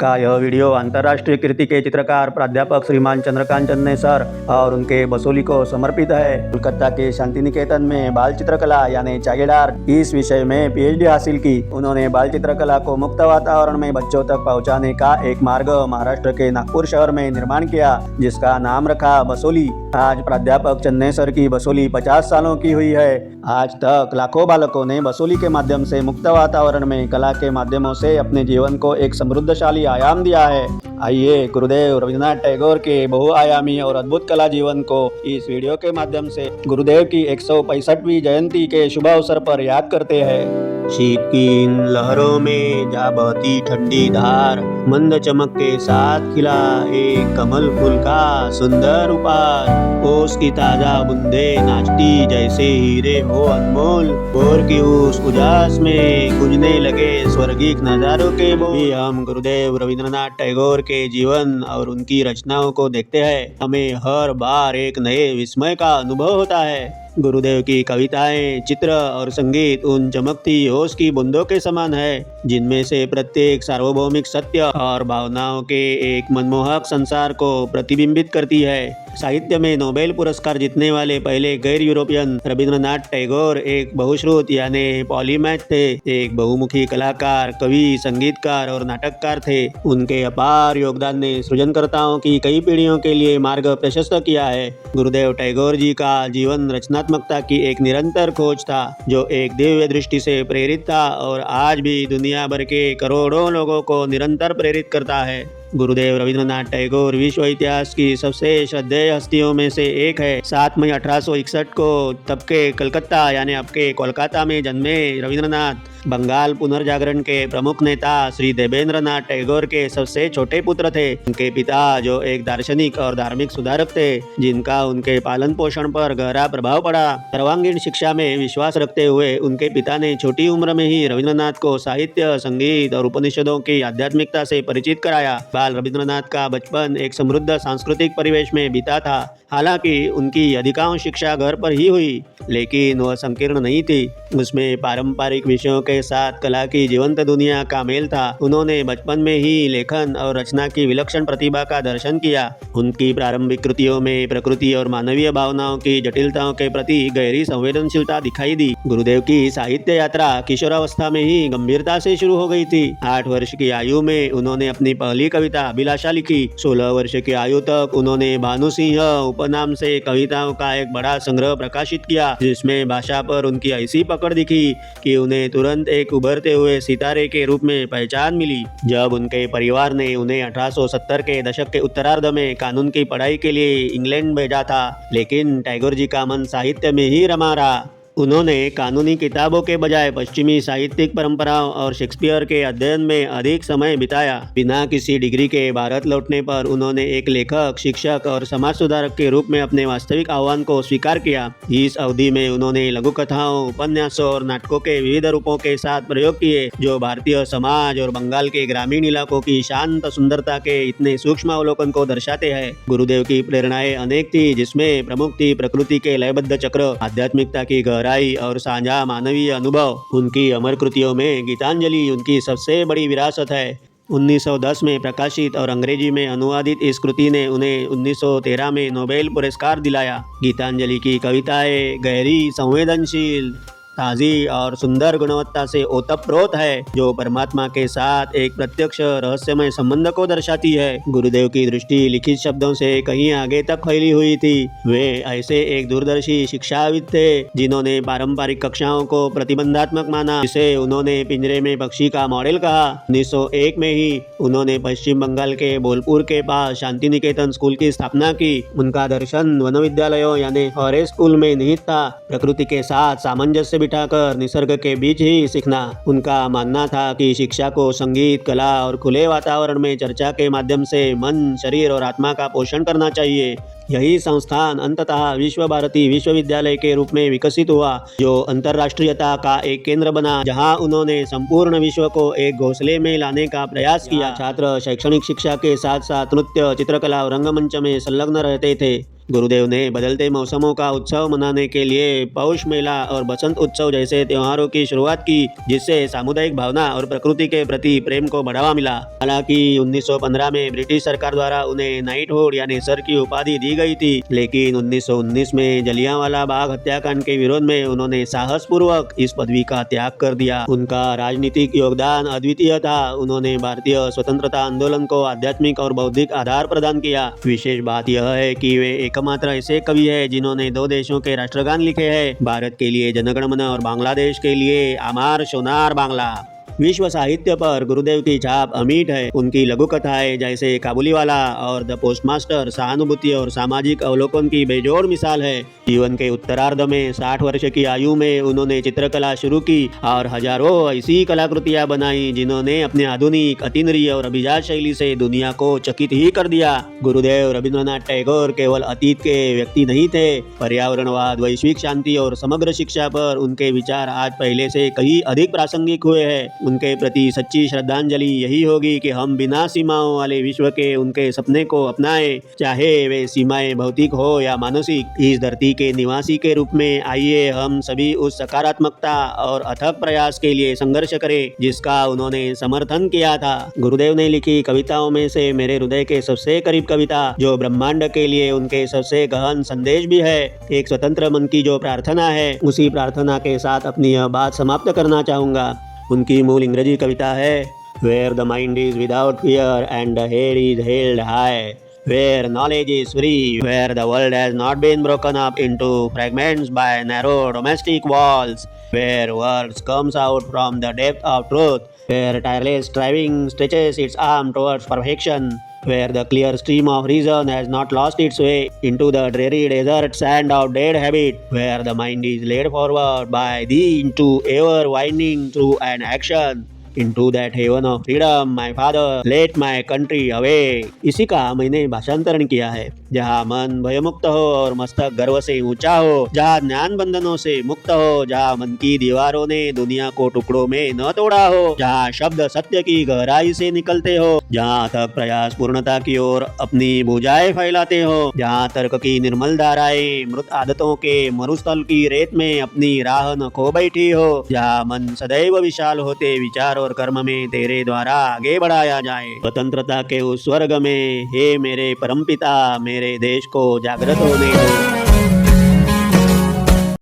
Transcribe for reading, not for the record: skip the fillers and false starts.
का यह वीडियो अंतर्राष्ट्रीय कीर्ति के चित्रकार प्राध्यापक श्रीमान चंद्रकांत चन्ने सर और उनके बसोली को समर्पित है। कोलकाता के शांति निकेतन में बाल चित्रकला यानी चाइल्ड आर्ट इस विषय में पीएचडी हासिल की। उन्होंने बाल चित्रकला को मुक्त वातावरण में बच्चों तक पहुंचाने का एक मार्ग महाराष्ट्र के नागपुर शहर में निर्माण किया, जिसका नाम रखा बसोली। आज प्राध्यापक चन्ने सर की बसोली 50 सालों की हुई है। आज तक लाखों बालकों ने बसोली के माध्यम से मुक्त वातावरण में कला के माध्यमों से अपने जीवन को एक समृद्धशाली आयाम दिया है। आइए गुरुदेव रविंद्रनाथ टैगोर के बहुआयामी और अद्भुत कला जीवन को इस वीडियो के माध्यम से गुरुदेव की 165वीं जयंती के शुभ अवसर पर याद करते हैं। शीत की इन लहरों में जा बहती ठंडी धार, मंद चमक के साथ खिला एक कमल फूल का सुंदर उपहार। ओस की ताजा बूंदे नाचती जैसे हीरे हो अनमोल, भोर की उस उजास में गूंजने लगे स्वर्गीय नजारों के बोल। हम गुरुदेव रविंद्रनाथ टैगोर के जीवन और उनकी रचनाओं को देखते हैं, हमें हर बार एक नए विस्मय का अनुभव होता है। गुरुदेव की कविताएं, चित्र और संगीत उन चमकती ओस की बूंदों के समान है, जिनमें से प्रत्येक सार्वभौमिक सत्य और भावनाओं के एक मनमोहक संसार को प्रतिबिंबित करती है। साहित्य में नोबेल पुरस्कार जीतने वाले पहले गैर यूरोपियन रविंद्रनाथ टैगोर एक बहुश्रुत यानी पॉलीमैथ थे। एक बहुमुखी कलाकार, कवि, संगीतकार और नाटककार थे। उनके अपार योगदान ने सृजनकर्ताओं की कई पीढ़ियों के लिए मार्ग प्रशस्त किया है। गुरुदेव टैगोर जी का जीवन रचनात्मकता की एक निरंतर खोज था, जो एक दिव्य दृष्टि से प्रेरित था और आज भी दुनिया भर के करोड़ों लोगों को निरंतर प्रेरित करता है। गुरुदेव रविंद्रनाथ टैगोर विश्व इतिहास की सबसे श्रद्धेय हस्तियों में से एक है। 7 मई 1861 को तब के कलकत्ता यानी अब के कोलकाता में जन्मे रविंद्रनाथ बंगाल पुनर्जागरण के प्रमुख नेता श्री देवेंद्रनाथ टैगोर के सबसे छोटे पुत्र थे। उनके पिता, जो एक दार्शनिक और धार्मिक सुधारक थे, जिनका उनके पालन पोषण पर गहरा प्रभाव पड़ा। सर्वांगीण शिक्षा में विश्वास रखते हुए उनके पिता ने छोटी उम्र में ही रविंद्रनाथ को साहित्य, संगीत और उपनिषदों की आध्यात्मिकता से परिचित कराया। बाल रविंद्रनाथ का बचपन एक समृद्ध सांस्कृतिक परिवेश में बीता था। हालांकि उनकी अधिकांश शिक्षा घर पर ही हुई, लेकिन वह संकीर्ण नहीं थी। उसमें पारंपरिक विषयों के साथ कला की जीवंत दुनिया का मेल था। उन्होंने बचपन में ही लेखन और रचना की विलक्षण प्रतिभा का दर्शन किया। उनकी प्रारंभिक कृतियों में प्रकृति और मानवीय भावनाओं की जटिलताओं के प्रति गहरी संवेदनशीलता दिखाई दी। गुरुदेव की साहित्य यात्रा किशोरावस्था में ही गंभीरता से शुरू हो गई थी। 8 वर्ष की आयु में उन्होंने अपनी पहली कविता अभिलाषा लिखी। 16 वर्ष की आयु तक उन्होंने भानु सिंह उपनाम से कविताओं का एक बड़ा संग्रह प्रकाशित किया, जिसमें भाषा पर उनकी ऐसी पकड़ दिखी कि उन्हें तुरंत एक उभरते हुए सितारे के रूप में पहचान मिली। जब उनके परिवार ने उन्हें 1870 के दशक के उत्तरार्ध में कानून की पढ़ाई के लिए इंग्लैंड भेजा था, लेकिन टैगोर जी का मन साहित्य में ही रमा रहा। उन्होंने कानूनी किताबों के बजाय पश्चिमी साहित्यिक परंपराओं और शेक्सपियर के अध्ययन में अधिक समय बिताया। बिना किसी डिग्री के भारत लौटने पर उन्होंने एक लेखक, शिक्षक और समाज सुधारक के रूप में अपने वास्तविक आह्वान को स्वीकार किया। इस अवधि में उन्होंने लघु कथाओं, उपन्यासों और नाटकों के विविध रूपों के साथ प्रयोग किए, जो भारतीय समाज और बंगाल के ग्रामीण इलाकों की शांत सुंदरता के इतने सूक्ष्म अवलोकन को दर्शाते हैं। गुरुदेव की प्रेरणाएं अनेक थी, जिसमें प्रमुख थी प्रकृति के लयबद्ध चक्र, आध्यात्मिकता की और साझा मानवीय अनुभव। उनकी अमर कृतियों में गीतांजलि उनकी सबसे बड़ी विरासत है। 1910 में प्रकाशित और अंग्रेजी में अनुवादित इस कृति ने उन्हें 1913 में नोबेल पुरस्कार दिलाया। गीतांजलि की कविताएं गहरी, संवेदनशील, ताजी और सुंदर गुणवत्ता से ओतप्रोत है, जो परमात्मा के साथ एक प्रत्यक्ष रहस्यमय संबंध को दर्शाती है। गुरुदेव की दृष्टि लिखित शब्दों से कहीं आगे तक फैली हुई थी। वे ऐसे एक दूरदर्शी शिक्षाविद थे, जिन्होंने पारंपरिक कक्षाओं को प्रतिबंधात्मक माना, जिसे उन्होंने पिंजरे में पक्षी का मॉडल कहा। 1901 में ही उन्होंने पश्चिम बंगाल के बोलपुर के पास शांति निकेतन स्कूल की स्थापना की। उनका दर्शन वन विद्यालयों यानी फॉरेस्ट स्कूल में निहित था, प्रकृति के साथ सामंजस्य बिठाकर निसर्ग के बीच ही सीखना। उनका मानना था कि शिक्षा को संगीत, कला और खुले वातावरण में चर्चा के माध्यम से मन, शरीर और आत्मा का पोषण करना चाहिए। यही संस्थान अंततः विश्व भारती विश्वविद्यालय के रूप में विकसित हुआ, जो अंतर्राष्ट्रीयता का एक केंद्र बना, जहां उन्होंने संपूर्ण विश्व को एक घोंसले में लाने का प्रयास किया। छात्र शैक्षणिक शिक्षा के साथ साथ नृत्य, चित्रकला और रंगमंच में संलग्न रहते थे। गुरुदेव ने बदलते मौसमों का उत्सव मनाने के लिए पौष मेला और बसंत उत्सव जैसे त्योहारों की शुरुआत की, जिससे सामुदायिक भावना और प्रकृति के प्रति प्रेम को बढ़ावा मिला। हालांकि 1915 में ब्रिटिश सरकार द्वारा उन्हें नाइटहुड यानी सर की उपाधि दी गई थी, लेकिन 1919 में जलियांवाला बाग हत्याकांड के विरोध में उन्होंने साहसपूर्वक इस पदवी का त्याग कर दिया। उनका राजनीतिक योगदान अद्वितीय था। उन्होंने भारतीय स्वतंत्रता आंदोलन को आध्यात्मिक और बौद्धिक आधार प्रदान किया। विशेष बात यह है कि वे एकमात्र ऐसे कवि हैं जिन्होंने दो देशों के राष्ट्रगान लिखे हैं, भारत के लिए जनगण मन और बांग्लादेश के लिए आमार सोनार बांग्ला। विश्व साहित्य पर गुरुदेव की छाप अमिट है। उनकी लघु कथाएं जैसे काबुलीवाला और द पोस्टमास्टर सहानुभूति और सामाजिक अवलोकन की बेजोड़ मिसाल है। जीवन के उत्तरार्ध में 60 वर्ष की आयु में उन्होंने चित्रकला शुरू की और हजारों ऐसी कलाकृतियां बनाई जिन्होंने अपने आधुनिक, अतीन्द्रिय और अभिजात शैली से दुनिया को चकित ही कर दिया। गुरुदेव रविंद्रनाथ टैगोर केवल अतीत के व्यक्ति नहीं थे। पर्यावरणवाद, वैश्विक शांति और समग्र शिक्षा पर उनके विचार आज पहले से कहीं अधिक प्रासंगिक हुए हैं। उनके प्रति सच्ची श्रद्धांजलि यही होगी कि हम बिना सीमाओं वाले विश्व के उनके सपने को अपनाएं, चाहे वे सीमाएं भौतिक हो या मानसिक। इस धरती के निवासी के रूप में आइए हम सभी उस सकारात्मकता और अथक प्रयास के लिए संघर्ष करें जिसका उन्होंने समर्थन किया था। गुरुदेव ने लिखी कविताओं में से मेरे हृदय के सबसे करीब कविता, जो ब्रह्मांड के लिए उनके सबसे गहन संदेश भी है, एक स्वतंत्र मन की जो प्रार्थना है, उसी प्रार्थना के साथ अपनी यह बात समाप्त करना चाहूंगा। उनकी मूल अंग्रेजी कविता है Where the mind is without fear and the head is held high, where knowledge is free, where the world has not been broken up into fragments by narrow domestic walls, where words comes out from the depth of truth, where tireless striving stretches its arm towards perfection, where the clear stream of reason has not lost its way into the dreary desert sand of dead habit, where the mind is led forward by thee into ever winding through an action, into that heaven of freedom, my father, let my country away। इसी का मैंने भाषांतरण किया है। जहाँ मन भयमुक्त हो और मस्तक गर्व से ऊंचा हो, जहाँ ज्ञान बंधनों से मुक्त हो, जहाँ मन की दीवारों ने दुनिया को टुकड़ों में न तोड़ा हो, जहाँ शब्द सत्य की गहराई से निकलते हो, जहाँ तक प्रयास पूर्णता की ओर अपनी भुजाएं फैलाते हो, जहाँ तर्क की निर्मल धाराएं मृत आदतों के मरुस्थल की रेत में अपनी राह न खो बैठी हो, जहाँ मन सदैव विशाल होते विचार और कर्म में तेरे द्वारा आगे बढ़ाया जाए। स्वतंत्रता के उस स्वर्ग में हे मेरे परमपिता, मेरे देश को जागृत होने दो।